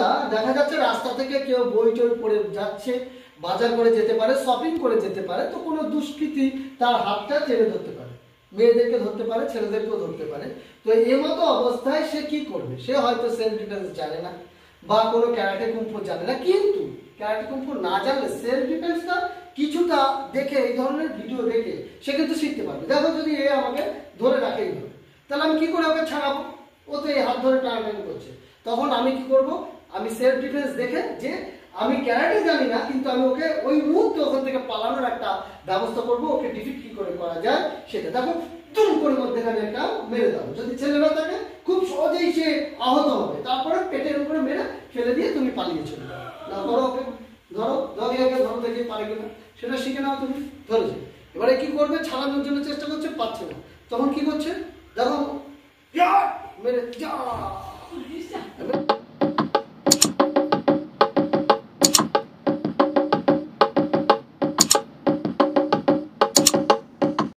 আমরা দেখা যাচ্ছে রাস্তা থেকে কেউ বই টই পড়ে যাচ্ছে, বাজার করে যেতে পারে, শপিং করে যেতে পারে, তো কোনো দুষ্কৃতী তার হাতটা টেনে ধরতে পারে, মেয়েদেরকে ধরতে পারে, ছেলেদেরকেও ধরতে পারে। তো এই মতো অবস্থায় সে কি করবে? সে হয়তো সেলফ ডিফেন্স জানে না বা কোনো ক্যারাটে কুম্ফু জানে না, কিন্তু ক্যারাটে কুম্ফু না জানলে সেলফ ডিফেন্সটা কিছুটা দেখে, এই ধরনের ভিডিও দেখে সে কিন্তু শিখতে পারবে। দেখো যদি এ আমাকে ধরে রাখে এইভাবে, তাহলে আমি কি করে ওকে ছাড়াবো? ও তো এই হাত ধরে টানাটানি করছে, তখন আমি কি করব? আমি সেলফ ডিফেন্স দেখে যে আমি ক্যারাটে জানি না, কিন্তু আমি ওকে ওই মুহূর্তে ওখান থেকে পালানোর একটা ব্যবস্থা করব, ওকে ডিফিট কি করে করা যায় সেটা। দেখো দুম করে মধ্যেখানে একটা মেরে দাও, যদি ছেলেরা থাকে খুব সহজেই সে আহত হবে, তারপরে পেটের উপরে মেরে ফেলে দিয়ে তুমি পালিয়ে চলে যাও। না ধরো ওকে, ধরো ধরো দেখে পারে কিনা সেটা শিখে নাও তুমি। ধরেছে, এবারে কি করবে? ছাড়ানোর জন্য চেষ্টা করছে, পাচ্ছে না, তখন কি করছে দেখো, মেরে যা